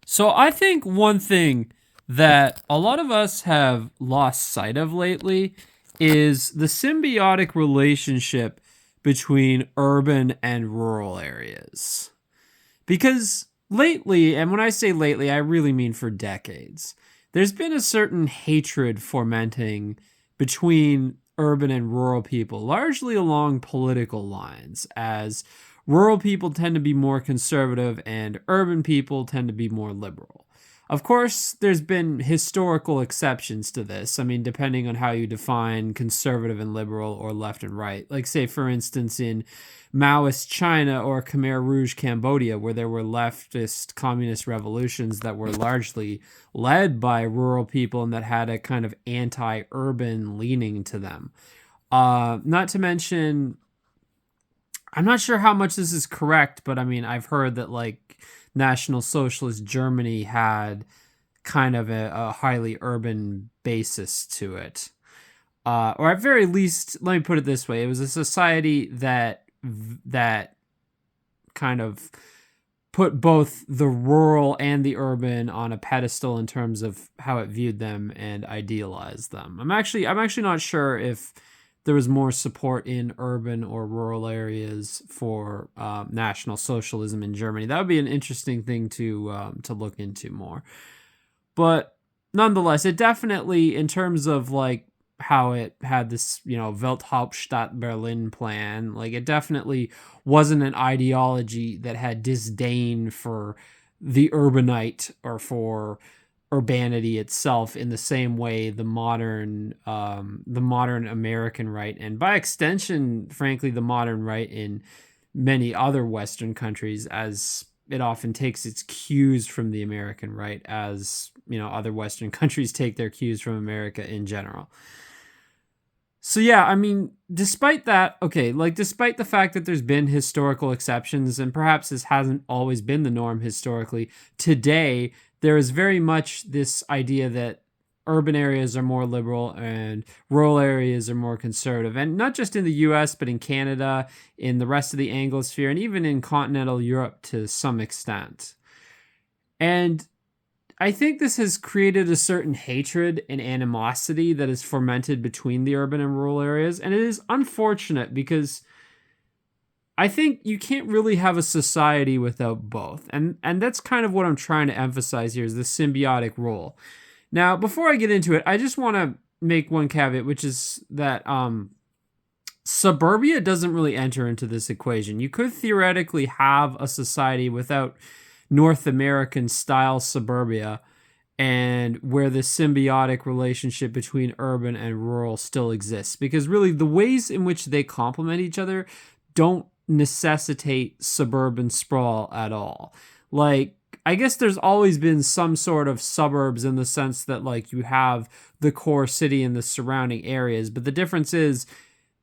So I think one thing that a lot of us have lost sight of lately is the symbiotic relationship between urban and rural areas. Because lately, and when I say lately, I really mean for decades, there's been a certain hatred fomenting between urban and rural people, largely along political lines, as rural people tend to be more conservative and urban people tend to be more liberal. Of course, there's been historical exceptions to this. I mean, depending on how you define conservative and liberal or left and right. Like, say, for instance, in Maoist China or Khmer Rouge Cambodia, where there were leftist communist revolutions that were largely led by rural people and that had a kind of anti urban leaning to them. Not to mention, I'm not sure how much this is correct, but I mean, I've heard that like National Socialist Germany had kind of a highly urban basis to it. Or at very least, let me put it this way: it was a society that kind of put both the rural and the urban on a pedestal in terms of how it viewed them and idealized them. I'm actually not sure if there was more support in urban or rural areas for National Socialism in Germany. That would be an interesting thing to look into more. But nonetheless, it definitely, in terms of like how it had this, Welthauptstadt Berlin plan, like it definitely wasn't an ideology that had disdain for the urbanite or for urbanity itself in the same way the modern American right, and by extension, frankly, the modern right in many other Western countries, as it often takes its cues from the American right, as other Western countries take their cues from America in general. So yeah, I mean, despite that, okay, like despite the fact that there's been historical exceptions and perhaps this hasn't always been the norm historically, today there is very much this idea that urban areas are more liberal and rural areas are more conservative. And not just in the US, but in Canada, in the rest of the Anglosphere, and even in continental Europe to some extent. And I think this has created a certain hatred and animosity that is fomented between the urban and rural areas. And it is unfortunate because I think you can't really have a society without both. And that's kind of what I'm trying to emphasize here is the symbiotic role. Now, before I get into it, I just want to make one caveat, which is that suburbia doesn't really enter into this equation. You could theoretically have a society without North American style suburbia and where the symbiotic relationship between urban and rural still exists, because really the ways in which they complement each other don't necessitate suburban sprawl at all. Like, I guess there's always been some sort of suburbs in the sense that like you have the core city and the surrounding areas, but the difference is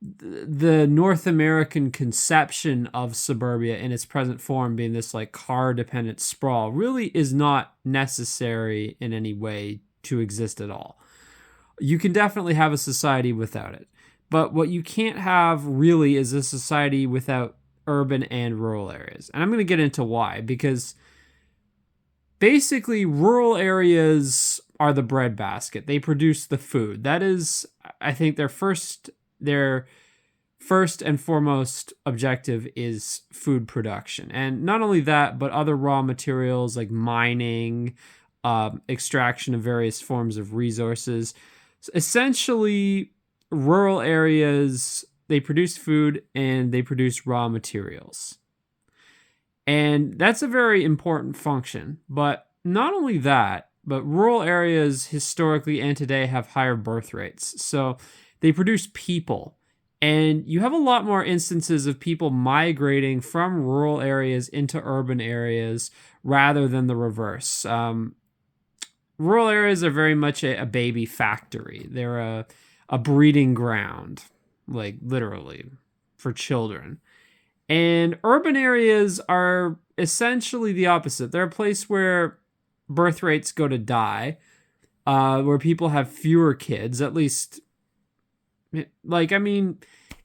the North American conception of suburbia in its present form being this like car dependent sprawl really is not necessary in any way to exist at all. You can definitely have a society without it. But what you can't have really is a society without urban and rural areas. And I'm going to get into why, because basically rural areas are the breadbasket. They produce the food. That is, I think, their first and foremost objective is food production. And not only that, but other raw materials like mining, extraction of various forms of resources. So essentially, rural areas, they produce food and they produce raw materials. And that's a very important function. But not only that, but rural areas historically and today have higher birth rates. So they produce people. And you have a lot more instances of people migrating from rural areas into urban areas rather than the reverse. Rural areas are very much a baby factory. They're a breeding ground, like literally, for children. And urban areas are essentially the opposite. They're a place where birth rates go to die, where people have fewer kids, at least. Like, I mean,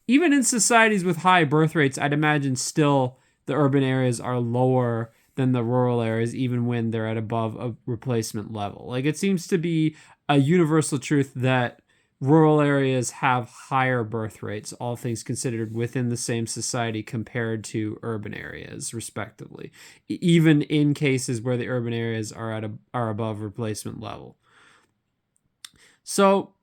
even in societies with high birth rates, I'd imagine still the urban areas are lower than the rural areas, even when they're at above a replacement level. Like, it seems to be a universal truth that rural areas have higher birth rates, all things considered, within the same society compared to urban areas, respectively, even in cases where the urban areas are above replacement level. So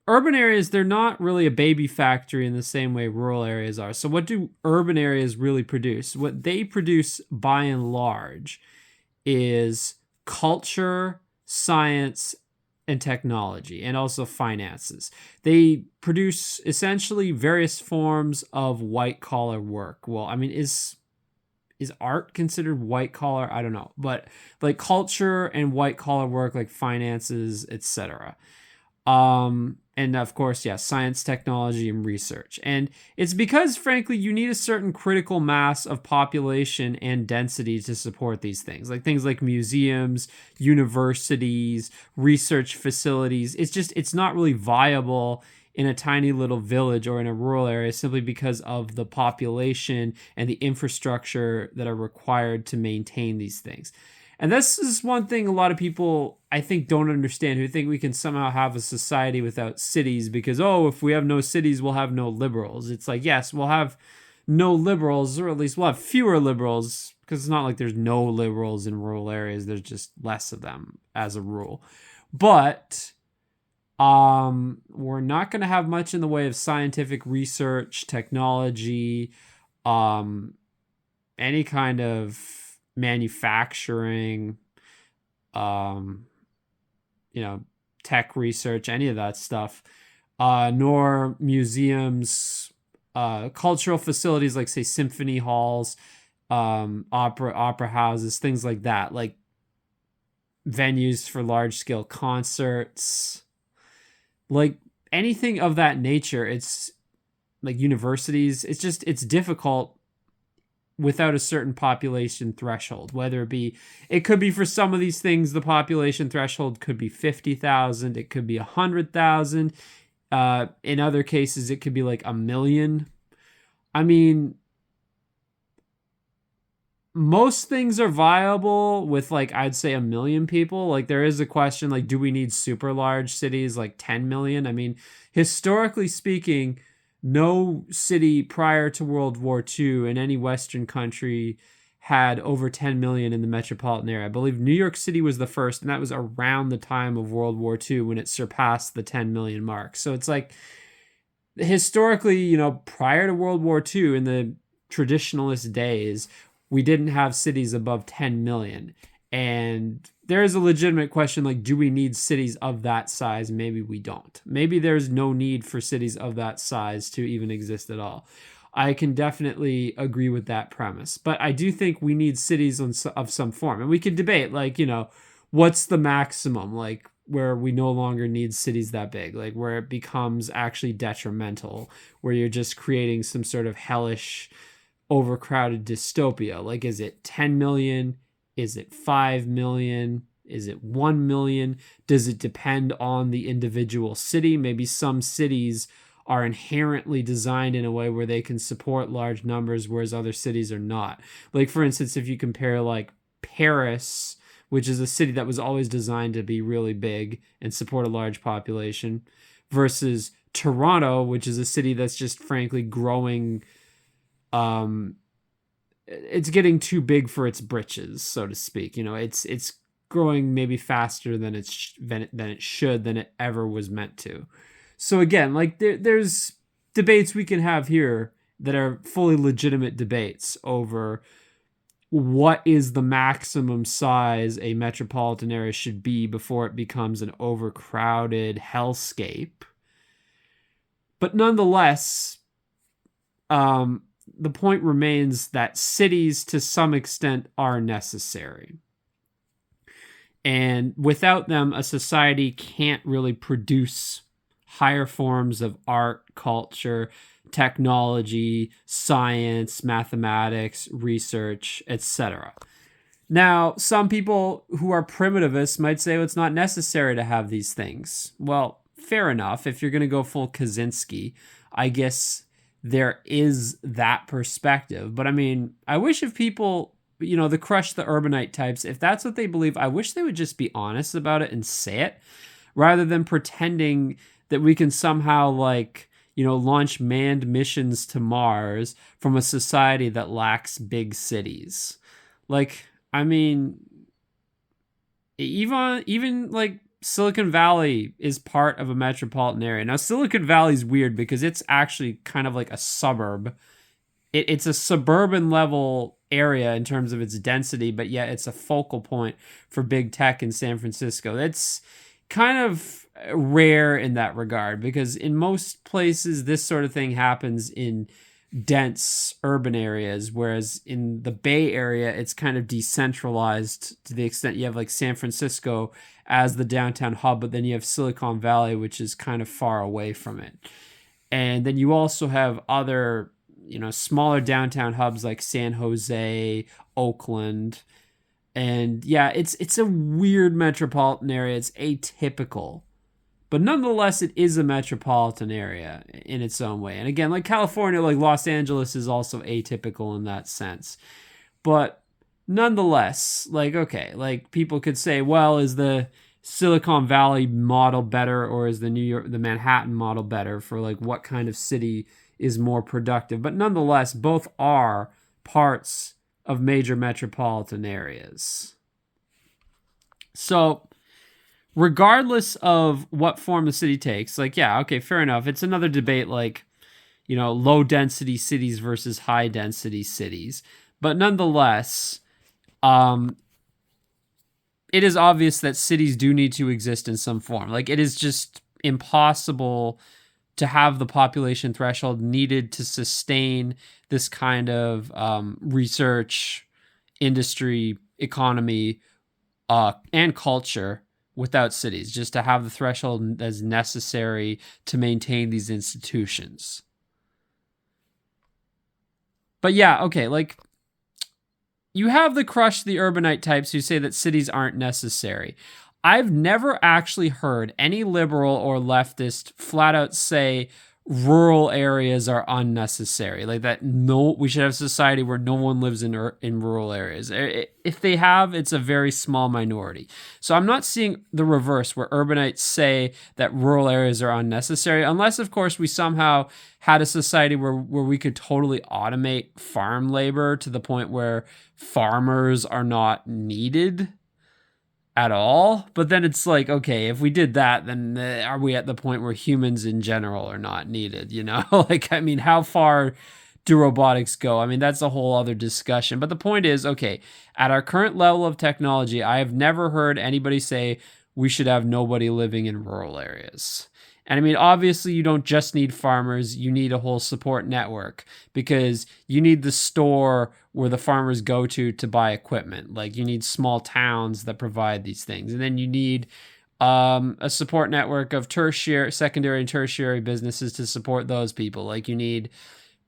urban areas, they're not really a baby factory in the same way rural areas are. So what do urban areas really produce? What they produce by and large is culture, science, and technology, and also finances. They produce essentially various forms of white collar work. Well, I mean, is art considered white collar? I don't know, but like culture and white collar work, like finances, etc. And of course, yeah, science, technology, and research. And it's because, frankly, you need a certain critical mass of population and density to support these things. Like things like museums, universities, research facilities. It's not really viable in a tiny little village or in a rural area simply because of the population and the infrastructure that are required to maintain these things. And this is one thing a lot of people, I think, don't understand, who think we can somehow have a society without cities because, oh, if we have no cities, we'll have no liberals. It's like, yes, we'll have no liberals, or at least we'll have fewer liberals, because it's not like there's no liberals in rural areas. There's just less of them as a rule. But we're not going to have much in the way of scientific research, technology, any kind of manufacturing, tech research, any of that stuff, nor museums, cultural facilities like, say, symphony halls, opera houses, things like that, like venues for large scale concerts, like anything of that nature. It's like universities. It's difficult without a certain population threshold, it could be for some of these things, the population threshold could be 50,000, it could be 100,000. In other cases, it could be like 1,000,000. I mean, most things are viable with, like, I'd say 1,000,000 people. Like, there is a question, like, do we need super large cities like 10 million? I mean, historically speaking, no city prior to World War II in any Western country had over 10 million in the metropolitan area. I believe New York City was the first, and that was around the time of World War II when it surpassed the 10 million mark. So it's like, historically, prior to World War II, in the traditionalist days, we didn't have cities above 10 million. And there is a legitimate question, like, do we need cities of that size? Maybe we don't. Maybe there's no need for cities of that size to even exist at all. I can definitely agree with that premise. But I do think we need cities of some form. And we could debate, like, what's the maximum, like, where we no longer need cities that big, like where it becomes actually detrimental, where you're just creating some sort of hellish, overcrowded dystopia. Like, is it 10 million? Is it 5 million? Is it 1 million? Does it depend on the individual city? Maybe some cities are inherently designed in a way where they can support large numbers, whereas other cities are not. Like, for instance, if you compare, like, Paris, which is a city that was always designed to be really big and support a large population, versus Toronto, which is a city that's just frankly growing, it's getting too big for its britches, so to speak. It's growing maybe faster than it should, than it ever was meant to. So again, like, there's debates we can have here that are fully legitimate debates over what is the maximum size a metropolitan area should be before it becomes an overcrowded hellscape. But nonetheless, the point remains that cities, to some extent, are necessary. And without them, a society can't really produce higher forms of art, culture, technology, science, mathematics, research, etc. Now, some people who are primitivists might say, well, it's not necessary to have these things. Well, fair enough. If you're going to go full Kaczynski, I guess there is that perspective. But I mean, I wish if people the crush the urbanite types, if that's what they believe, I wish they would just be honest about it and say it rather than pretending that we can somehow like launch manned missions to Mars from a society that lacks big cities. Like, I mean, even like Silicon Valley is part of a metropolitan area. Now Silicon Valley's weird because it's actually kind of like a suburb. It's a suburban level area in terms of its density, but yet it's a focal point for big tech in San Francisco. That's kind of rare in that regard because in most places this sort of thing happens in dense urban areas, whereas in the Bay Area it's kind of decentralized to the extent you have like San Francisco as the downtown hub, but then you have Silicon Valley, which is kind of far away from it. And then you also have other smaller downtown hubs like San Jose, Oakland. And yeah, it's a weird metropolitan area. It's atypical. But nonetheless, it is a metropolitan area in its own way. And again, like California, like Los Angeles is also atypical in that sense. But nonetheless, like, okay, like people could say, well, is the Silicon Valley model better or is the Manhattan model better for like what kind of city is more productive? But nonetheless, both are parts of major metropolitan areas. So regardless of what form the city takes, like, yeah, okay, fair enough. It's another debate, like, low density cities versus high density cities. But nonetheless, it is obvious that cities do need to exist in some form. Like, it is just impossible to have the population threshold needed to sustain this kind of research, industry, economy, and culture without cities, just to have the threshold as necessary to maintain these institutions. But yeah, okay, like you have the crush the urbanite types who say that cities aren't necessary. I've never actually heard any liberal or leftist flat out say rural areas are unnecessary, like that. No, we should have a society where no one lives in rural areas. If they have, it's a very small minority. So I'm not seeing the reverse where urbanites say that rural areas are unnecessary, unless of course we somehow had a society where we could totally automate farm labor to the point where farmers are not needed at all. But then it's like, okay, if we did that, then are we at the point where humans in general are not needed? Like, I mean, how far do robotics go? I mean, that's a whole other discussion. But the point is, okay, at our current level of technology, I have never heard anybody say we should have nobody living in rural areas. And I mean, obviously, you don't just need farmers, you need a whole support network because you need the store where the farmers go to buy equipment. Like, you need small towns that provide these things. And then you need a support network of secondary, and tertiary businesses to support those people. Like, you need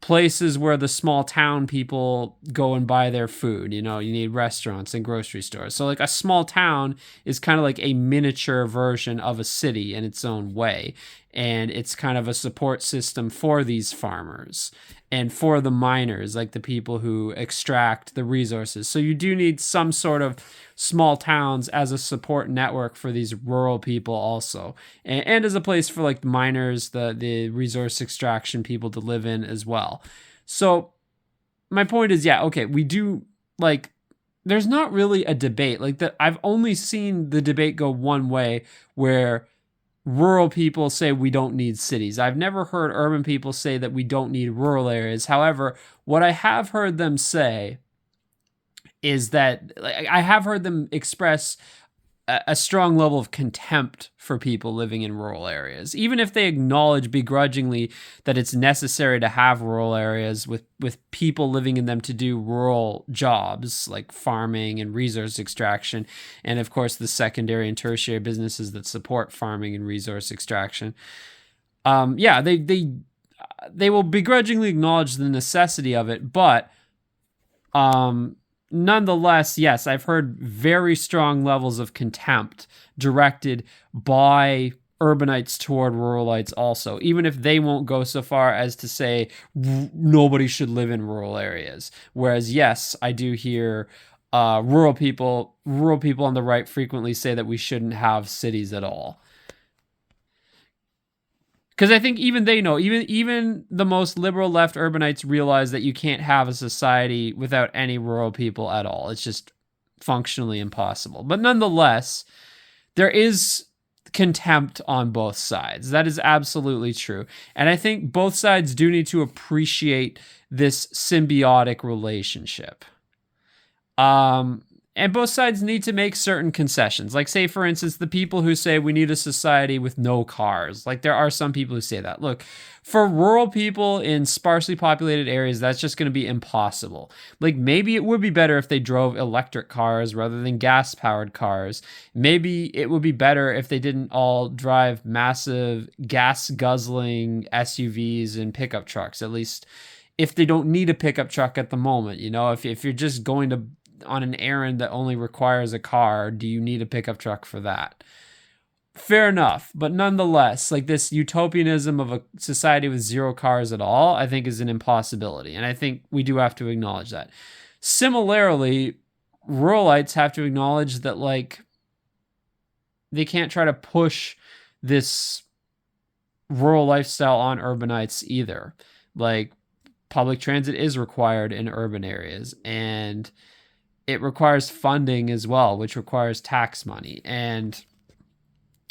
places where the small town people go and buy their food. You need restaurants and grocery stores. So like a small town is kind of like a miniature version of a city in its own way. And it's kind of a support system for these farmers and for the miners, like the people who extract the resources. So you do need some sort of small towns as a support network for these rural people also, and as a place for like the miners, the resource extraction people to live in as well. So my point is, yeah, okay, we do, like, there's not really a debate like that. I've only seen the debate go one way, where rural people say we don't need cities. I've never heard urban people say that we don't need rural areas. However, what I have heard them say is that, like, I have heard them express a strong level of contempt for people living in rural areas, even if they acknowledge begrudgingly that it's necessary to have rural areas with people living in them to do rural jobs like farming and resource extraction, and of course the secondary and tertiary businesses that support farming and resource extraction. Yeah, they will begrudgingly acknowledge the necessity of it, but nonetheless, yes, I've heard very strong levels of contempt directed by urbanites toward ruralites also, even if they won't go so far as to say nobody should live in rural areas. Whereas, yes, I do hear rural people on the right frequently say that we shouldn't have cities at all. Because I think even they know, even the most liberal left urbanites realize that you can't have a society without any rural people at all. It's just functionally impossible. But nonetheless, there is contempt on both sides. That is absolutely true. And I think both sides do need to appreciate this symbiotic relationship. Um, and both sides need to make certain concessions. Like, say, for instance, the people who say we need a society with no cars. Like, there are some people who say that. Look, for rural people in sparsely populated areas, that's just going to be impossible. Like, maybe it would be better if they drove electric cars rather than gas powered cars. Maybe it would be better if they didn't all drive massive gas guzzling SUVs and pickup trucks, at least if they don't need a pickup truck at the moment. You know, if you're just going to on an errand that only requires a car, do you need a pickup truck for that? Fair enough. But nonetheless, like, this utopianism of a society with zero cars at all, I think is an impossibility. And I think we do have to acknowledge that. Similarly, ruralites have to acknowledge that, like, they can't try to push this rural lifestyle on urbanites either. Like, public transit is required in urban areas, and it requires funding as well, which requires tax money. And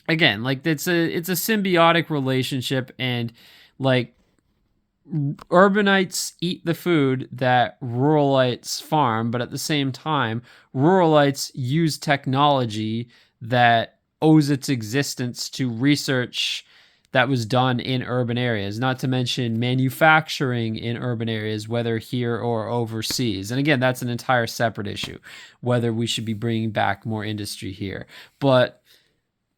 again, like, it's a symbiotic relationship, and like, urbanites eat the food that ruralites farm, but at the same time, ruralites use technology that owes its existence to research that was done in urban areas, not to mention manufacturing in urban areas, whether here or overseas. And again, that's an entire separate issue, whether we should be bringing back more industry here. But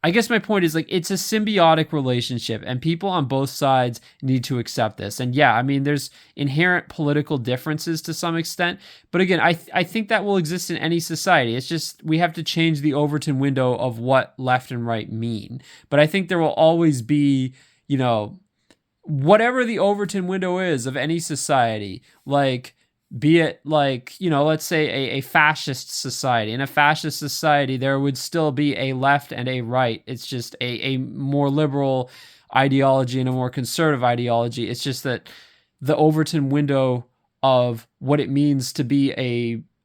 I guess my point is, like, it's a symbiotic relationship, and people on both sides need to accept this. And yeah, I mean, there's inherent political differences to some extent, but again, I think that will exist in any society. It's just we have to change the Overton window of what left and right mean. But I think there will always be, you know, whatever the Overton window is of any society, like, be it, like, you know, let's say a fascist society. In a fascist society, there would still be a left and a right. It's just a more liberal ideology and a more conservative ideology. It's just that the Overton window of what it means to be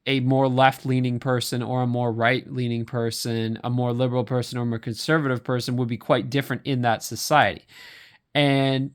a more left-leaning person or a more right-leaning person, a more liberal person or a more conservative person, would be quite different in that society. And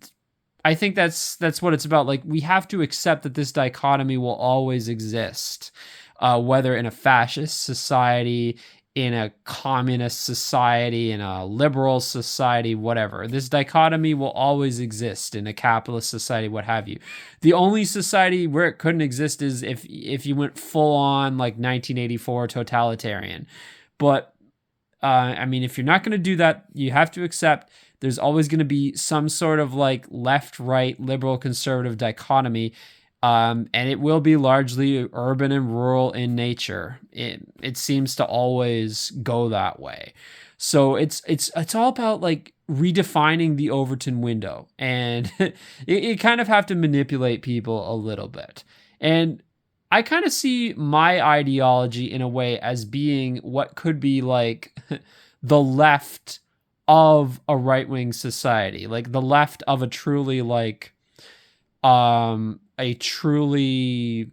I think that's what it's about. Like, we have to accept that this dichotomy will always exist, whether in a fascist society, in a communist society, in a liberal society, whatever. This dichotomy will always exist in a capitalist society, what have you. The only society where it couldn't exist is if you went full on, like, 1984 totalitarian. But I mean, if you're not going to do that, you have to accept there's always going to be some sort of, like, left, right, liberal, conservative dichotomy. And it will be largely urban and rural in nature. It seems to always go that way. So it's all about, like, redefining the Overton window, and you kind of have to manipulate people a little bit. And I kind of see my ideology in a way as being what could be, like, the left of a right-wing society, like the left of a truly, like, a truly,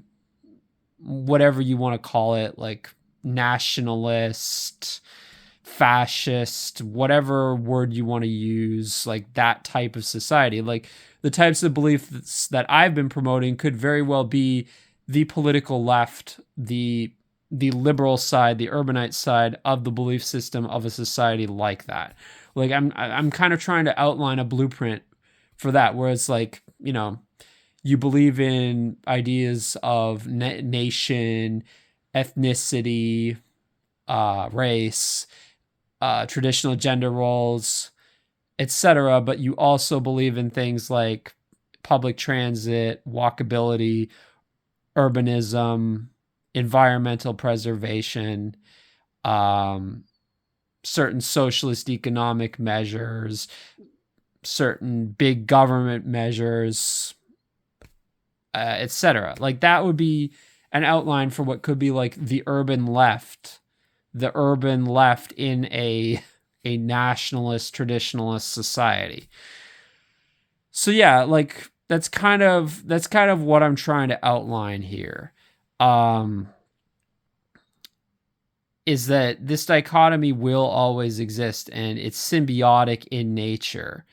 whatever you want to call it, like, nationalist, fascist, whatever word you want to use, like, that type of society. Like, the types of beliefs that I've been promoting could very well be the political left, the liberal side, the urbanite side of the belief system of a society like that. Like, I'm kind of trying to outline a blueprint for that, where it's like, you know, you believe in ideas of nation, ethnicity, race, traditional gender roles, etc. But you also believe in things like public transit, walkability, urbanism, environmental preservation, certain socialist economic measures, certain big government measures, etc. Like that would be an outline for what could be like the urban left in a nationalist traditionalist society. So yeah, like that's kind of what I'm trying to outline here. Um, is that this dichotomy will always exist and it's symbiotic in nature,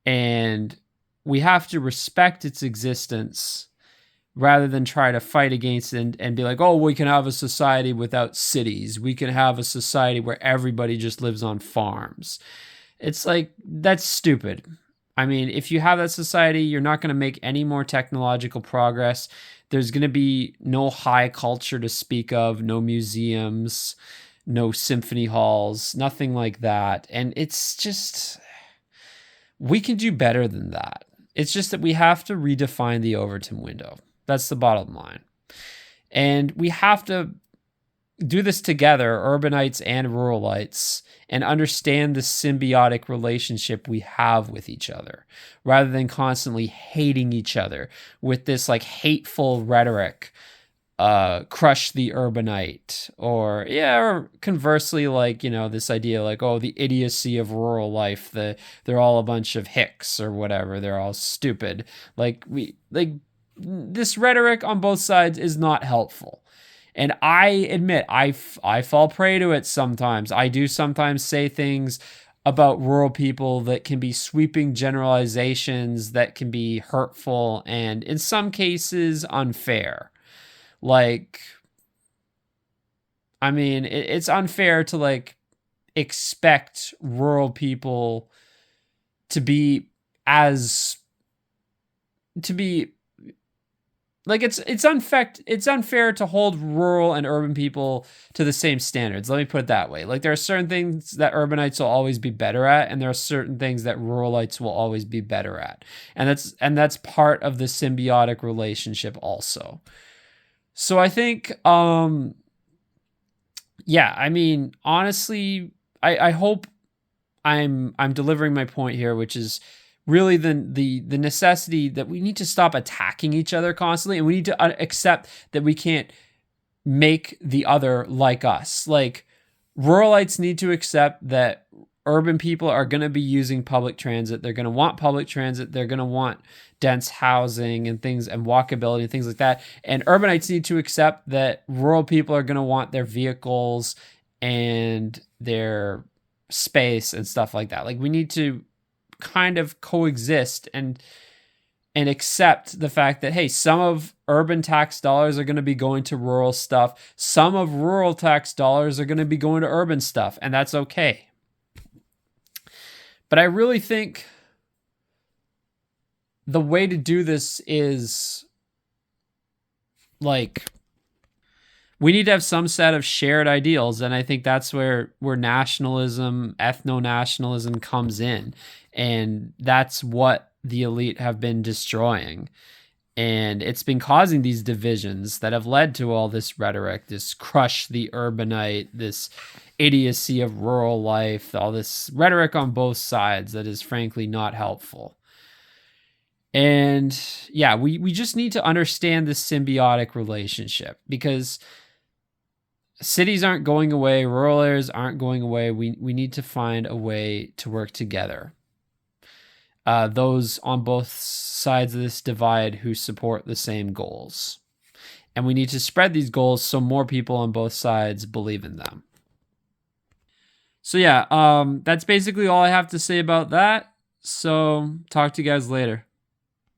and we have to respect its existence rather than try to fight against it and be like, oh, we can have a society without cities. We can have a society where everybody just lives on farms. It's like, that's stupid. I mean, if you have that society, you're not going to make any more technological progress. There's going to be no high culture to speak of, no museums, no symphony halls, nothing like that. And it's just, we can do better than that. It's just that we have to redefine the Overton window. That's the bottom line. And we have to do this together, urbanites and ruralites, and understand the symbiotic relationship we have with each other rather than constantly hating each other with this like hateful rhetoric, crush the urbanite, or conversely, like, this idea like, oh, the idiocy of rural life, they're all a bunch of hicks or whatever, they're all stupid. This rhetoric on both sides is not helpful. And I admit, I fall prey to it sometimes. I do sometimes say things about rural people that can be sweeping generalizations that can be hurtful and in some cases unfair. Like, I mean, it's unfair to like expect rural people to be as to be like it's unfair to hold rural and urban people to the same standards. Let me put it that way. Like there are certain things that urbanites will always be better at, and there are certain things that ruralites will always be better at. And that's part of the symbiotic relationship also. So I think yeah, I mean, honestly, I hope I'm delivering my point here, which is really the necessity that we need to stop attacking each other constantly, and we need to accept that we can't make the other like us. Like ruralites need to accept that urban people are going to be using public transit. They're going to want public transit. They're going to want dense housing and things and walkability and things like that. And urbanites need to accept that rural people are going to want their vehicles and their space and stuff like that. Like we need to kind of coexist and accept the fact that, hey, some of urban tax dollars are going to be going to rural stuff. Some of rural tax dollars are going to be going to urban stuff, and that's okay. But I really think the way to do this is like we need to have some set of shared ideals, and I think that's where nationalism, ethno-nationalism comes in, and that's what the elite have been destroying. And it's been causing these divisions that have led to all this rhetoric, this crush the urbanite, this idiocy of rural life, all this rhetoric on both sides that is frankly not helpful. And yeah, we just need to understand this symbiotic relationship, because cities aren't going away, rural areas aren't going away. We need to find a way to work together. Those on both sides of this divide who support the same goals. And we need to spread these goals so more people on both sides believe in them. So yeah, that's basically all I have to say about that. So talk to you guys later.